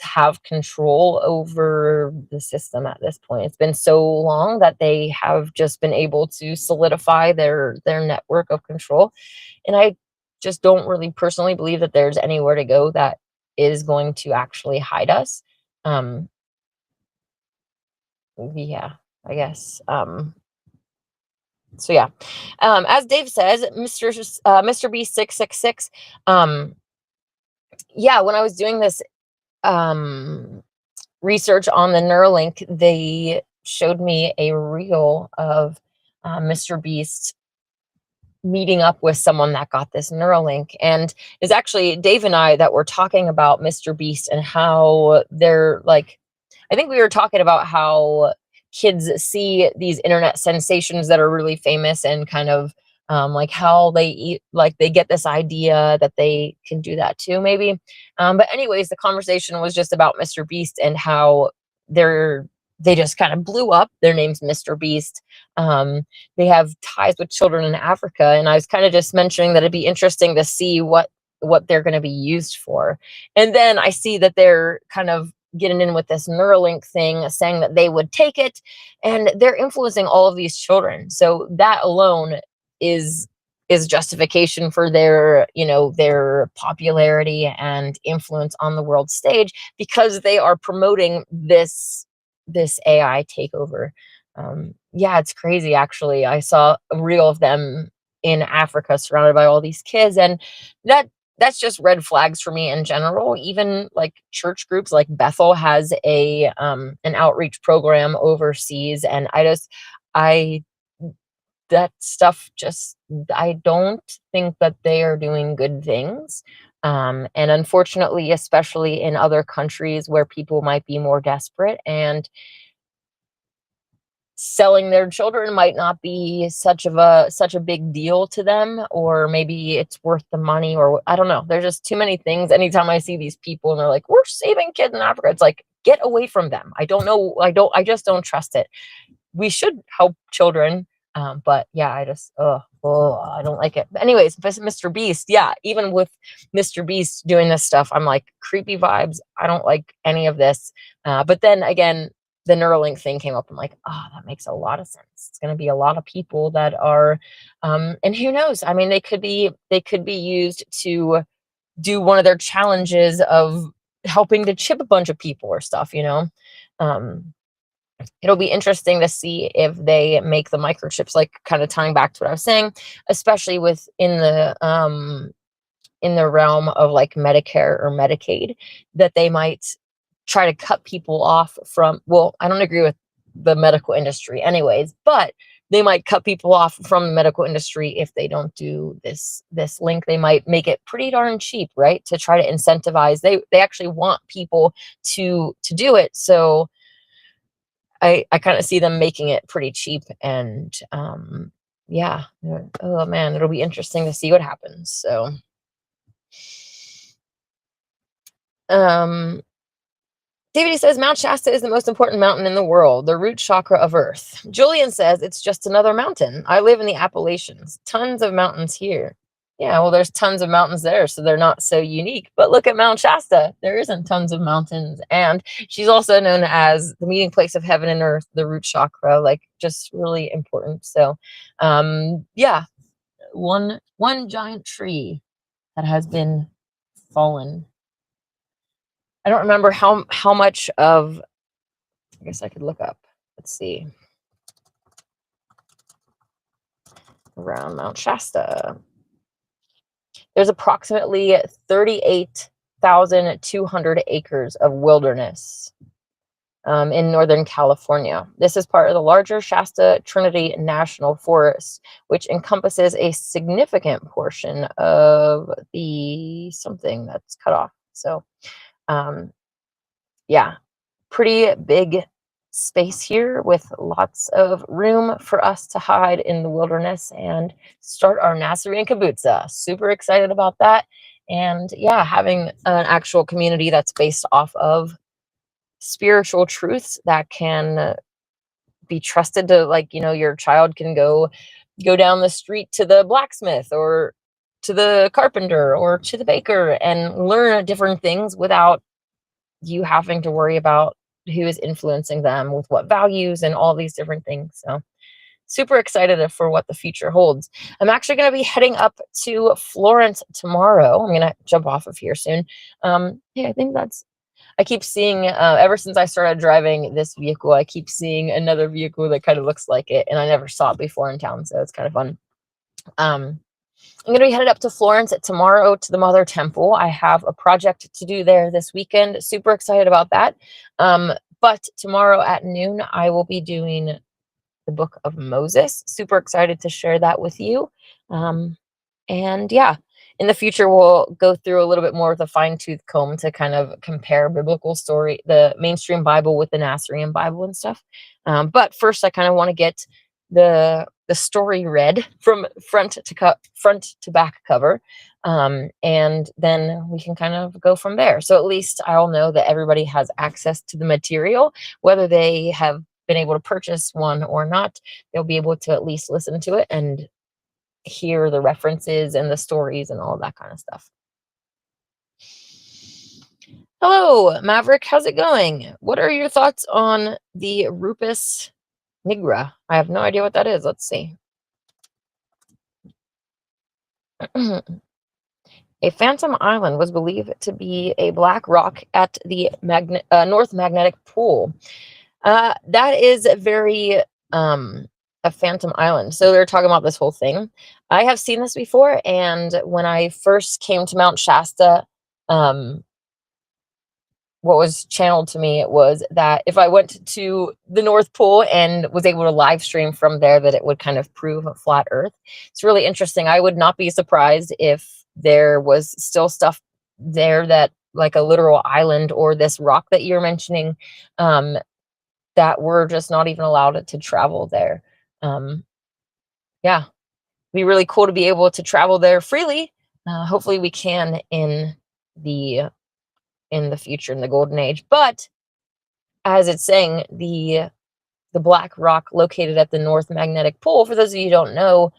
have control over the system at this point. It's been so long that they have just been able to solidify their network of control. And I just don't really personally believe that there's anywhere to go that is going to actually hide us. Yeah, I guess. So yeah, as Dave says, Mr. B 666. Yeah, when I was doing this research on the Neuralink, they showed me a reel of Mr. Beast meeting up with someone that got this Neuralink, and it's actually Dave and I that were talking about Mr. Beast and how they're like, I think we were talking about how kids see these internet sensations that are really famous and kind of like how they eat, like they get this idea that they can do that too, maybe. But anyways, the conversation was just about Mr. Beast and how they just kind of blew up. Their name's Mr. Beast. They have ties with children in Africa, and I was kind of just mentioning that it'd be interesting to see what they're going to be used for. And then I see that they're kind of getting in with this Neuralink thing, saying that they would take it, and they're influencing all of these children. So that alone is justification for their popularity and influence on the world stage, because they are promoting this AI takeover. Yeah, it's crazy. Actually, I saw a reel of them in Africa surrounded by all these kids, and that's just red flags for me in general. Even like church groups like Bethel has an outreach program overseas, and that stuff just, I don't think that they are doing good things. And unfortunately, especially in other countries where people might be more desperate, and selling their children might not be such a big deal to them, or maybe it's worth the money, or I don't know. There's just too many things. Anytime I see these people and they're like, we're saving kids in Africa, it's like, get away from them. I don't know. I just don't trust it. We should help children. But yeah, I just, I don't like it. But anyways, Mr. Beast, yeah, even with Mr. Beast doing this stuff, I'm like, creepy vibes. I don't like any of this. But then again, the Neuralink thing came up. I'm like, that makes a lot of sense. It's going to be a lot of people that are, and who knows? I mean, they could be used to do one of their challenges of helping to chip a bunch of people or stuff, it'll be interesting to see if they make the microchips, like kind of tying back to what I was saying, especially in the realm of like Medicare or Medicaid, that they might try to cut people off from, well, I don't agree with the medical industry anyways, but they might cut people off from the medical industry if they don't do this link. They might make it pretty darn cheap, right? To try to incentivize. They actually want people to do it. So I kind of see them making it pretty cheap, and yeah. Oh man, it'll be interesting to see what happens. So David says Mount Shasta is the most important mountain in the world, the root chakra of Earth. Julian says it's just another mountain. I live in the Appalachians. Tons of mountains here. Yeah, well, there's tons of mountains there, so they're not so unique. But look at Mount Shasta. There isn't tons of mountains. And she's also known as the meeting place of heaven and earth, the root chakra, like just really important. So, yeah, one giant tree that has been fallen. I don't remember how much of, I guess I could look up. Let's see. Around Mount Shasta. There's approximately 38,200 acres of wilderness in Northern California. This is part of the larger Shasta Trinity National Forest, which encompasses a significant portion of the something that's cut off. So, yeah, pretty big space here with lots of room for us to hide in the wilderness and start our Nasarean kibbutza. Super excited about that. And yeah, having an actual community that's based off of spiritual truths that can be trusted to, like, your child can go down the street to the blacksmith or to the carpenter or to the baker and learn different things without you having to worry about who is influencing them with what values and all these different things. So super excited for what the future holds. I'm actually going to be heading up to Florence tomorrow. I'm going to jump off of here soon. Yeah, I think I keep seeing, ever since I started driving this vehicle, I keep seeing another vehicle that kind of looks like it, and I never saw it before in town, so it's kind of fun. I'm going to be headed up to Florence tomorrow to the Mother Temple. I have a project to do there this weekend. Super excited about that. But tomorrow at noon, I will be doing the Book of Moses. Super excited to share that with you. And yeah, in the future, we'll go through a little bit more with a fine-tooth comb to kind of compare biblical story, the mainstream Bible with the Nasarean Bible and stuff. But first, I kind of want to get the story read from front to back cover, and then we can kind of go from there. So at least I'll know that everybody has access to the material, whether they have been able to purchase one or not. They'll be able to at least listen to it and hear the references and the stories and all that kind of stuff. Hello, Maverick. How's it going? What are your thoughts on the Rupus nigra? I have no idea what that is. Let's see. A phantom island was believed to be a black rock at the North Magnetic Pole. That is very a phantom island. So they're talking about this whole thing. I have seen this before, and when I first came to Mount Shasta, what was channeled to me was that if I went to the North Pole and was able to live stream from there, that it would kind of prove a flat Earth. It's really interesting. I would not be surprised if there was still stuff there that, like a literal island or this rock that you're mentioning, that we're just not even allowed to travel there. Yeah, it'd be really cool to be able to travel there freely. Hopefully we can in the future, in the golden age. But as it's saying, the black rock located at the North Magnetic Pole, for those of you who don't know,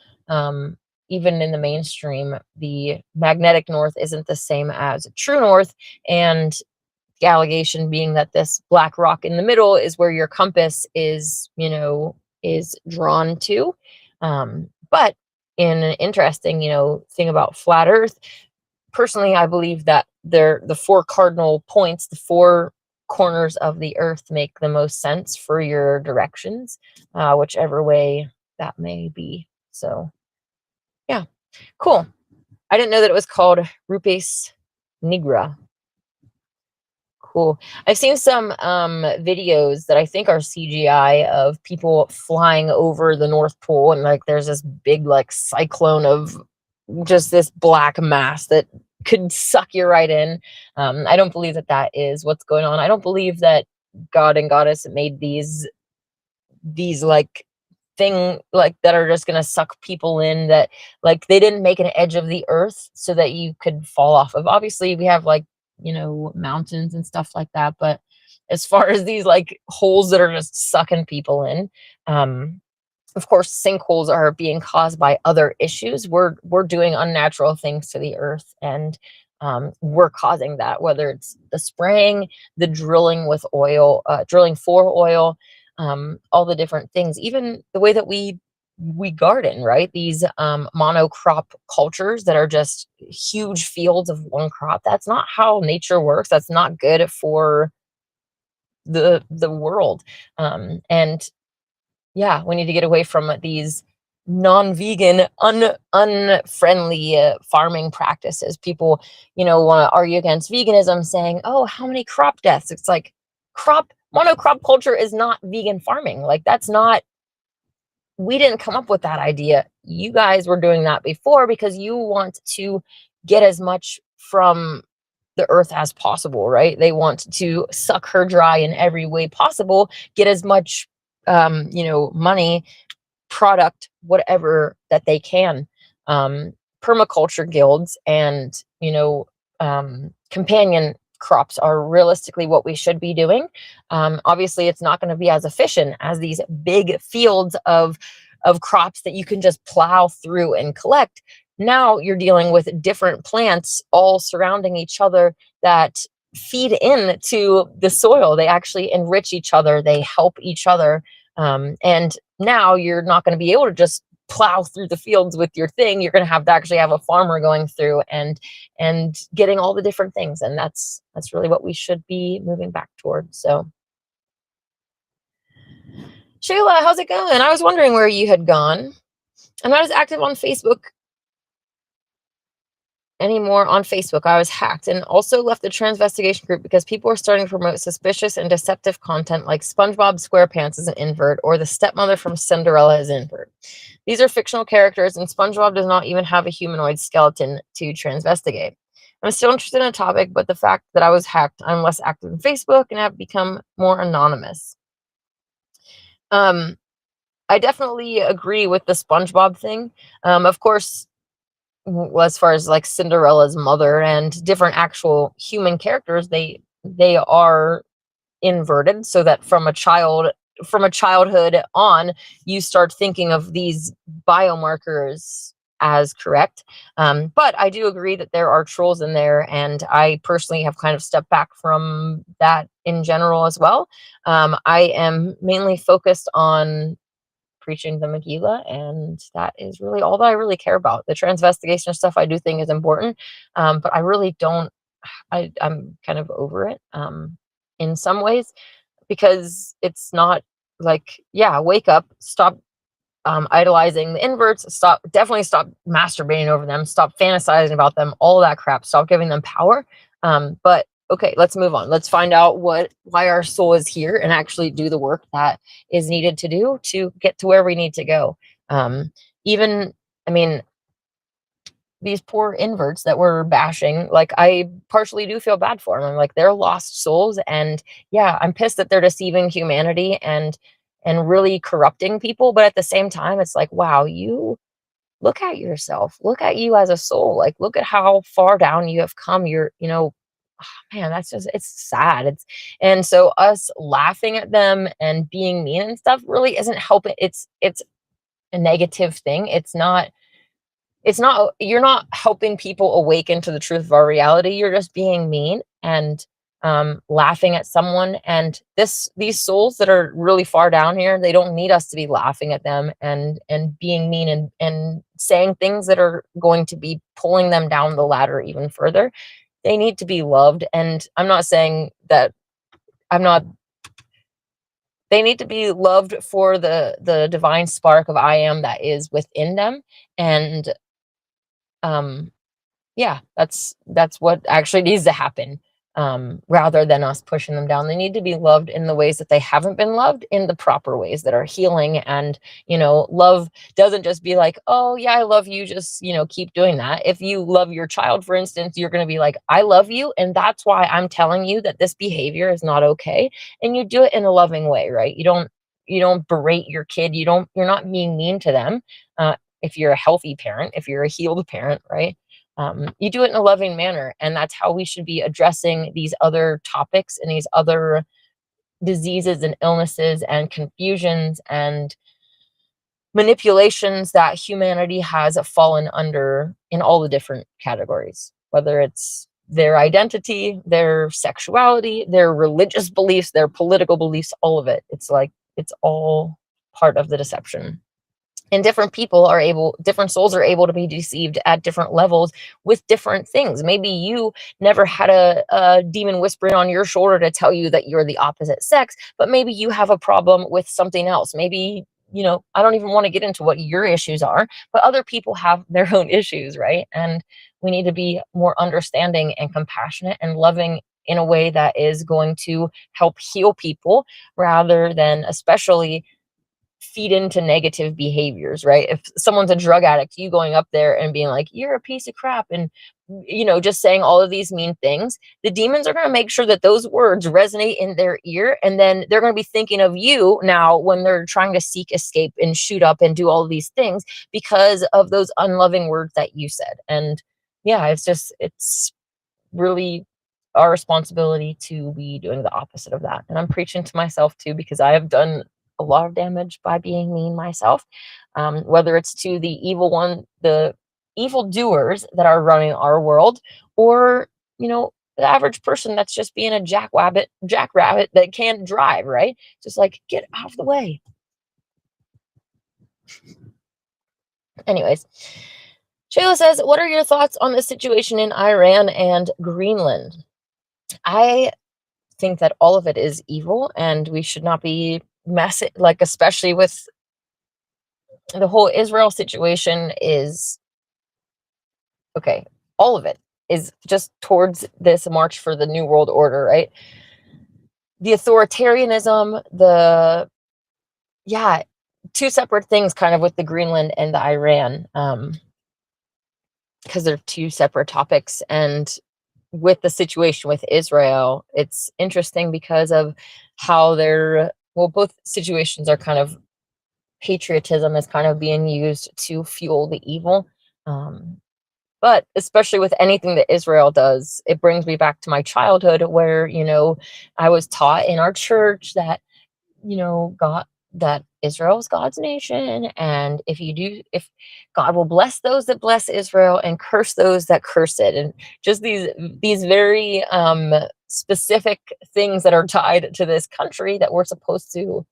even in the mainstream, the magnetic north isn't the same as true north, and the allegation being that this black rock in the middle is where your compass is, is drawn to. But in an interesting, thing about flat Earth, personally, I believe that the four cardinal points, the four corners of the earth make the most sense for your directions, whichever way that may be. So yeah, cool. I didn't know that it was called Rupes nigra. Cool. I've seen some videos that I think are CGI of people flying over the North Pole, and like there's this big like cyclone of just this black mass that could suck you right in. I don't believe that that is what's going on. I don't believe that God and Goddess made these like thing like that are just gonna suck people in, that like they didn't make an edge of the earth so that you could fall off of. Obviously we have like, mountains and stuff like that, but as far as these like holes that are just sucking people in, of course sinkholes are being caused by other issues. We're doing unnatural things to the earth, and we're causing that, whether it's the spraying, the drilling with oil, drilling for oil, all the different things, even the way that we garden, right? These monocrop cultures that are just huge fields of one crop. That's not how nature works. That's not good for the world. And yeah, we need to get away from these non-vegan, unfriendly farming practices. People, want to argue against veganism, saying, "Oh, how many crop deaths?" It's like monocrop culture is not vegan farming. Like that's not. We didn't come up with that idea. You guys were doing that before because you want to get as much from the earth as possible, right? They want to suck her dry in every way possible, get as much, money, product, whatever that they can. Permaculture guilds and, companion crops are realistically what we should be doing. Obviously, it's not going to be as efficient as these big fields of crops that you can just plow through and collect. Now you're dealing with different plants all surrounding each other that feed into the soil. They actually enrich each other. They help each other. And now you're not going to be able to just plow through the fields with your thing. You're going to actually have a farmer going through and getting all the different things. And that's really what we should be moving back towards. So Shayla, how's it going? I was wondering where you had gone. I'm not as active on Facebook anymore. On Facebook, I was hacked and also left the Transvestigation group because people were starting to promote suspicious and deceptive content like SpongeBob SquarePants is an invert or the stepmother from Cinderella is an invert. These are fictional characters, and SpongeBob does not even have a humanoid skeleton to transvestigate. I'm still interested in the topic, but the fact that I was hacked, I'm less active on Facebook and have become more anonymous. I definitely agree with the SpongeBob thing. Of course, as far as like Cinderella's mother and different actual human characters, they are inverted, so that from a childhood on, you start thinking of these biomarkers as correct. But I do agree that there are trolls in there, and I personally have kind of stepped back from that in general as well. I am mainly focused on preaching the Megillah, and that is really all that I really care about. The transvestigation stuff I do think is important, but I really don't. I'm kind of over it in some ways, because it's not like, yeah, wake up, stop idolizing the inverts, definitely stop masturbating over them, stop fantasizing about them, all that crap, stop giving them power. But okay, let's move on. Let's find out why our soul is here and actually do the work that is needed to do to get to where we need to go. I mean, these poor inverts that we're bashing, like, I partially do feel bad for them. I'm like, they're lost souls, and yeah, I'm pissed that they're deceiving humanity and really corrupting people. But at the same time, it's like, wow, you look at yourself, look at you as a soul, like, look at how far down you have come. You're, man, that's just, it's sad. And so us laughing at them and being mean and stuff really isn't helping. It's a negative thing. It's not you're not helping people awaken to the truth of our reality. You're just being mean and laughing at someone. And these souls that are really far down here, they don't need us to be laughing at them and being mean and saying things that are going to be pulling them down the ladder even further. They need to be loved. And I'm not saying that I'm not they need to be loved for the divine spark of I am that is within them. And yeah, that's what actually needs to happen, rather than us pushing them down. They need to be loved in the ways that they haven't been loved, in the proper ways that are healing. And love doesn't just be like, oh yeah, I love you, just keep doing that. If you love your child, for instance, you're going to be like, I love you, and that's why I'm telling you that this behavior is not okay. And you do it in a loving way, right? You don't berate your kid. You're not being mean to them. If you're a healthy parent, if you're a healed parent, right? You do it in a loving manner. And that's how we should be addressing these other topics and these other diseases and illnesses and confusions and manipulations that humanity has fallen under in all the different categories, whether it's their identity, their sexuality, their religious beliefs, their political beliefs, all of it. It's like, it's all part of the deception. And different souls are able to be deceived at different levels with different things. Maybe you never had a demon whispering on your shoulder to tell you that you're the opposite sex, but maybe you have a problem with something else. Maybe, I don't even want to get into what your issues are, but other people have their own issues, right? And we need to be more understanding and compassionate and loving in a way that is going to help heal people, rather than especially feed into negative behaviors, right? If someone's a drug addict, you going up there and being like, you're a piece of crap, and just saying all of these mean things, the demons are going to make sure that those words resonate in their ear, and then they're going to be thinking of you now when they're trying to seek escape and shoot up and do all of these things because of those unloving words that you said. And yeah, it's really our responsibility to be doing the opposite of that. And I'm preaching to myself too, because I have done a lot of damage by being mean myself, whether it's to the evil doers that are running our world, or the average person that's just being a jackrabbit that can't drive, right? Just like, get out of the way. Anyways, Shayla says, what are your thoughts on the situation in Iran and Greenland? I think that all of it is evil, and we should not be messing, like, especially with the whole Israel situation is okay. All of it is just towards this march for the new world order, right? The authoritarianism, two separate things kind of with the Greenland and the Iran, because they're two separate topics. And with the situation with Israel, it's interesting because of how both situations are kind of, patriotism is kind of being used to fuel the evil. But especially with anything that Israel does, it brings me back to my childhood where, I was taught in our church that, that Israel is God's nation. And if God will bless those that bless Israel and curse those that curse it. And just these very specific things that are tied to this country that we're supposed to,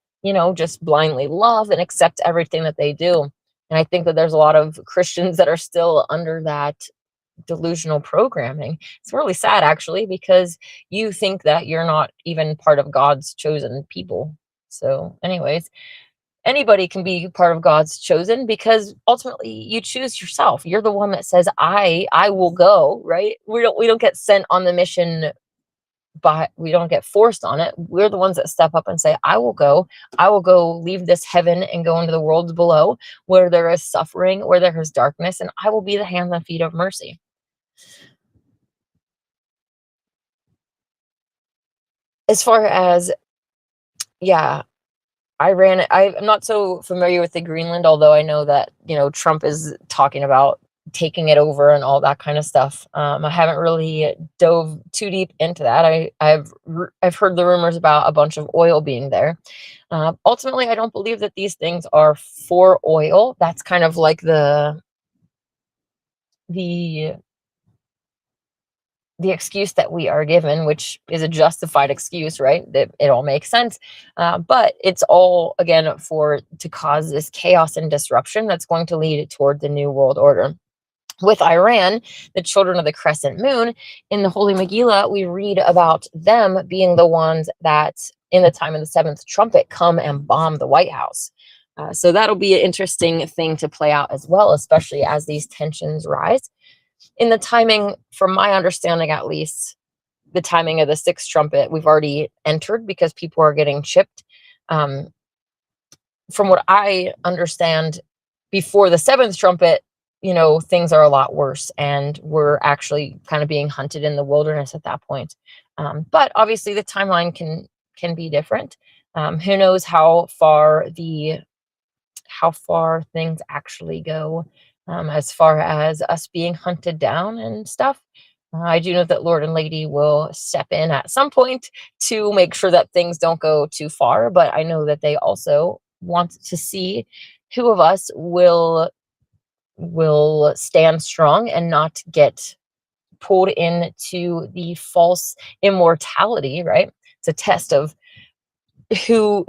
just blindly love and accept everything that they do. And I think that there's a lot of Christians that are still under that delusional programming. It's really sad, actually, because you think that you're not even part of God's chosen people. So anyways, anybody can be part of God's chosen, because ultimately you choose yourself. You're the one that says, I will go, right? We don't get sent on the mission we don't get forced on it. We're the ones that step up and say, I will go leave this heaven and go into the worlds below, where there is suffering, where there is darkness, and I will be the hands and feet of mercy. As far as, yeah, I'm not so familiar with the Greenland, although I know that, Trump is talking about taking it over and all that kind of stuff. I haven't really dove too deep into that. I've heard the rumors about a bunch of oil being there. Ultimately, I don't believe that these things are for oil. That's kind of like the excuse that we are given, which is a justified excuse, right? That it all makes sense. But it's all, again, to cause this chaos and disruption that's going to lead toward the New World Order. With Iran, the children of the crescent moon, in the Holy Megillah, we read about them being the ones that, in the time of the seventh trumpet, come and bomb the White House. So that'll be an interesting thing to play out as well, especially as these tensions rise. In the timing, from my understanding at least, the timing of the sixth trumpet, we've already entered because people are getting chipped. From what I understand, before the seventh trumpet, things are a lot worse, and we're actually kind of being hunted in the wilderness at that point. But obviously the timeline can be different. Who knows how far things actually go, as far as us being hunted down and stuff. I do know that Lord and Lady will step in at some point to make sure that things don't go too far, but I know that they also want to see who of us will stand strong and not get pulled into the false immortality, right? It's a test of who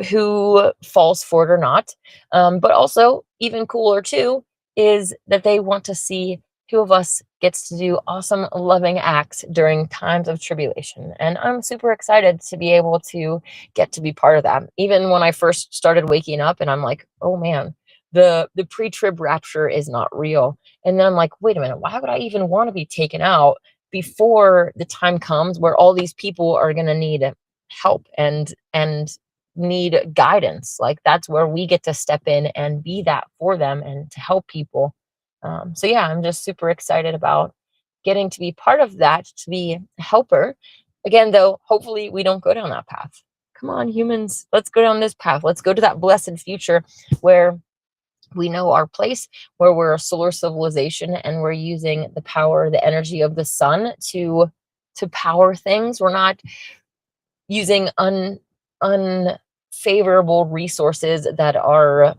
falls for it or not. But also, even cooler too, is that they want to see who of us gets to do awesome, loving acts during times of tribulation. And I'm super excited to be able to get to be part of that. Even when I first started waking up and I'm like, oh man, the pre-trib rapture is not real. And then I'm like, wait a minute, why would I even want to be taken out before the time comes where all these people are going to need help and need guidance? Like, that's where we get to step in and be that for them and to help people. So yeah, I'm just super excited about getting to be part of that, to be a helper. Again, though, hopefully we don't go down that path. Come on, humans, let's go down this path. Let's go to that blessed future where we know our place, where we're a solar civilization and we're using the power, the energy of the sun to power things. We're not using unfavorable resources that are,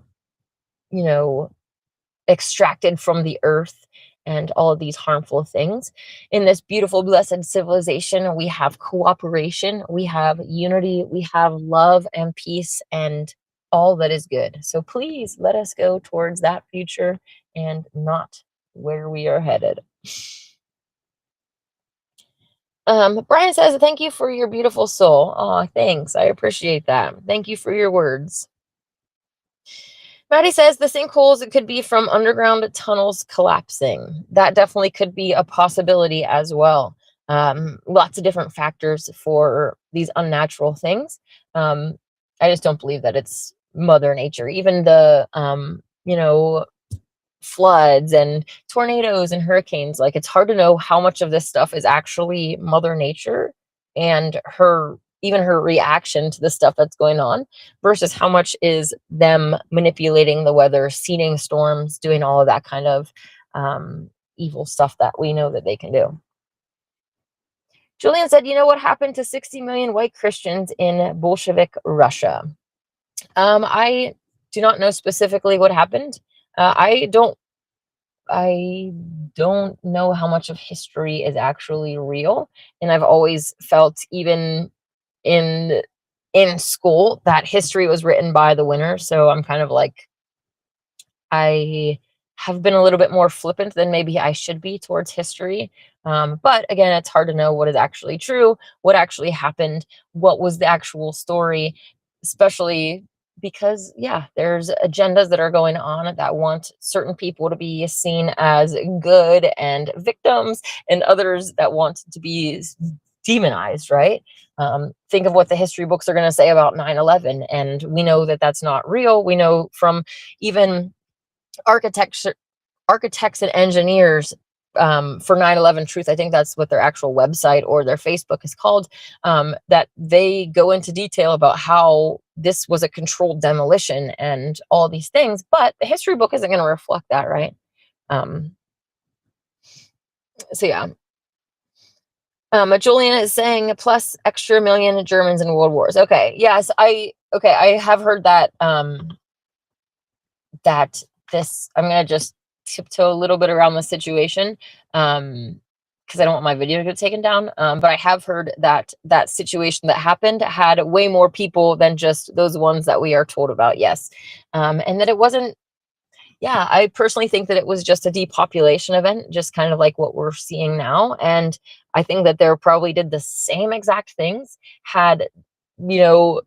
extracted from the earth and all of these harmful things. In this beautiful, blessed civilization, we have cooperation, we have unity, we have love and peace and all that is good. So please let us go towards that future and not where we are headed. Brian says, thank you for your beautiful soul. Oh, thanks. I appreciate that. Thank you for your words. Maddie says the sinkholes, it could be from underground tunnels collapsing. That definitely could be a possibility as well. Lots of different factors for these unnatural things. I just don't believe that it's Mother Nature. Even the, floods and tornadoes and hurricanes, like, it's hard to know how much of this stuff is actually Mother Nature and her reaction to the stuff that's going on versus how much is them manipulating the weather, seeding storms, doing all of that kind of evil stuff that we know that they can do. Julian said, you know what happened to 60 million white Christians in Bolshevik Russia? I do not know specifically what happened. I don't know how much of history is actually real. And I've always felt, even in school, that history was written by the winner. So I'm kind of like, I have been a little bit more flippant than maybe I should be towards history. But again, it's hard to know what is actually true, what actually happened, what was the actual story, especially because, yeah, there's agendas that are going on that want certain people to be seen as good and victims, and others that want to be demonized, right? Think of what the history books are going to say about 9/11, and we know that that's not real. We know from even architects and engineers for 9/11 Truth, I think that's what their actual website or their Facebook is called, that they go into detail about how this was a controlled demolition and all these things, but the history book isn't going to reflect that, right? So yeah. Julian is saying plus extra million Germans in world wars. Okay, yes, I have heard that that this, I'm gonna just tiptoe a little bit around the situation because I don't want my video to get taken down. But I have heard that that situation that happened had way more people than just those ones that we are told about. Yes, and that it wasn't. Yeah, I personally think that it was just a depopulation event, just kind of like what we're seeing now. And I think that they probably did the same exact things had, you know,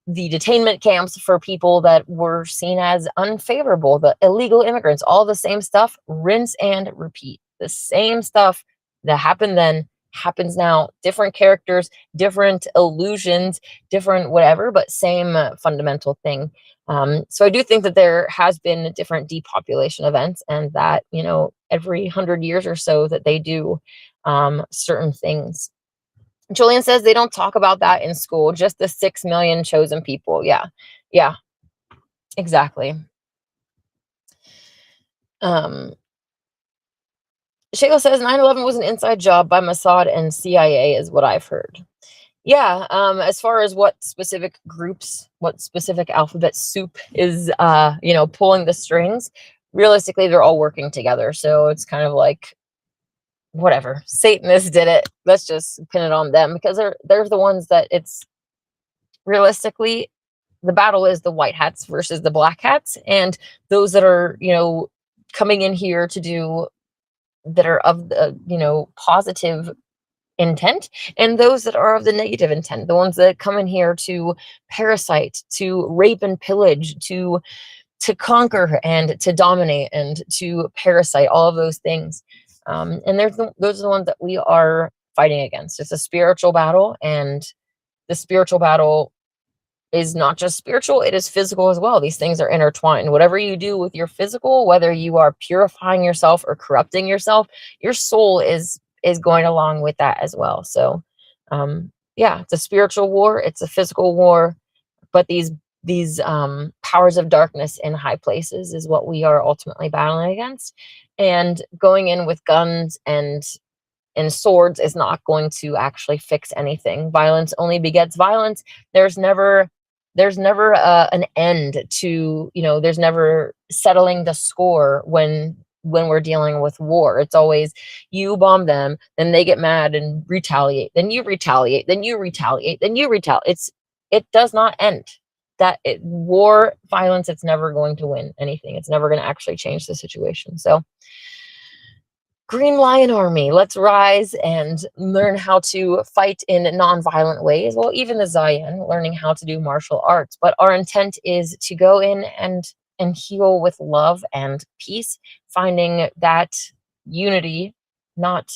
the detainment camps for people that were seen as unfavorable, the illegal immigrants, all the same stuff, rinse and repeat. The same stuff that happened then happens now. Different characters, different illusions, different whatever, but same fundamental thing. So I do think that there has been different depopulation events, and that, you know, every 100 years or so that they do certain things. Julian says they don't talk about that in school, just the 6 million chosen people. Yeah. Yeah, exactly. Shayla says 9/11 was an inside job by Mossad and CIA is what I've heard. Yeah, as far as what specific groups, what specific alphabet soup is, you know, pulling the strings, realistically, they're all working together. So it's kind of like, whatever, Satanists did it. Let's just pin it on them because they're the ones that it's realistically, the battle is the white hats versus the black hats, and those that are, you know, coming in here to do, that are of the, you know, positive intent, and those that are of the negative intent, the ones that come in here to parasite, to rape and pillage, to conquer and to dominate and to parasite, all of those things. And those are the ones that we are fighting against. It's a spiritual battle, and the spiritual battle is not just spiritual, it is physical as well. These things are intertwined. Whatever you do with your physical, whether you are purifying yourself or corrupting yourself, your soul is going along with that as well. So yeah, it's a spiritual war, it's a physical war, but these powers of darkness in high places is what we are ultimately battling against. And going in with guns and swords is not going to actually fix anything. Violence only begets violence. There's never an end to, you know, there's never settling the score when we're dealing with war. It's always you bomb them, then they get mad and retaliate, then you retaliate, then you retaliate, then you retaliate. It does not end. War, violence, it's never going to win anything. It's never going to actually change the situation. So Green Lion Army, let's rise and learn how to fight in non-violent ways. Well, even the Zion, learning how to do martial arts. But our intent is to go in and heal with love and peace, finding that unity, not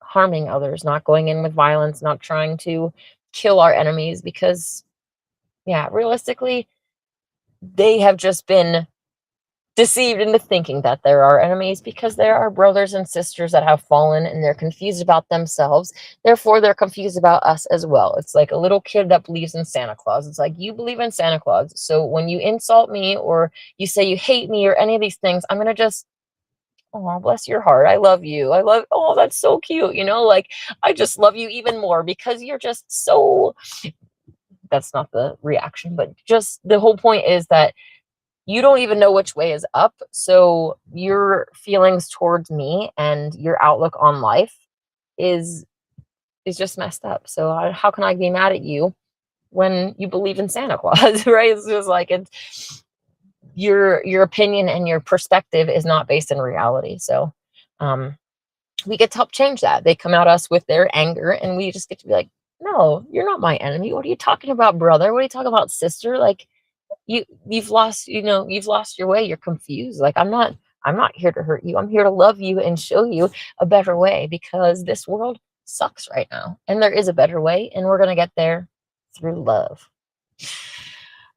harming others, not going in with violence, not trying to kill our enemies, because, yeah, realistically, they have just been deceived into thinking that there are enemies, because there are brothers and sisters that have fallen and they're confused about themselves. Therefore, they're confused about us as well. It's like a little kid that believes in Santa Claus. It's like, you believe in Santa Claus, so when you insult me or you say you hate me or any of these things, I'm going to just, oh, bless your heart. I love you. Oh, that's so cute. You know, like, I just love you even more because you're just so, that's not the reaction, but just the whole point is that you don't even know which way is up. So your feelings towards me and your outlook on life is just messed up. So how can I be mad at you when you believe in Santa Claus, right? It's just like, it's your opinion and your perspective is not based in reality. So we get to help change that. They come at us with their anger, and we just get to be like, no, you're not my enemy. What are you talking about, brother? What are you talking about, sister? Like, you've lost your way. You're confused. Like, I'm not here to hurt you. I'm here to love you and show you a better way, because this world sucks right now. And there is a better way, and we're going to get there through love.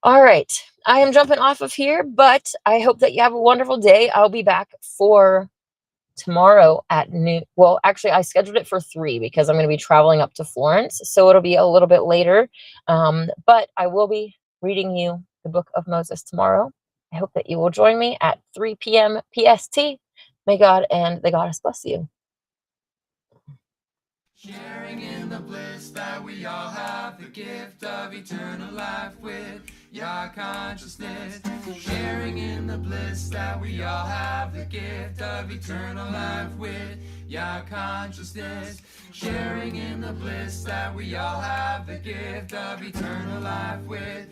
All right. I am jumping off of here, but I hope that you have a wonderful day. I'll be back for tomorrow at noon. Well, actually, I scheduled it for 3 because I'm going to be traveling up to Florence. So it'll be a little bit later. But I will be reading you the Book of Moses tomorrow. I hope that you will join me at 3 p.m. PST. May God and the Goddess bless you. Sharing in the bliss that we all have, the gift of eternal life with your consciousness. Sharing in the bliss that we all have, the gift of eternal life with your consciousness. Sharing in the bliss that we all have, the gift of eternal life with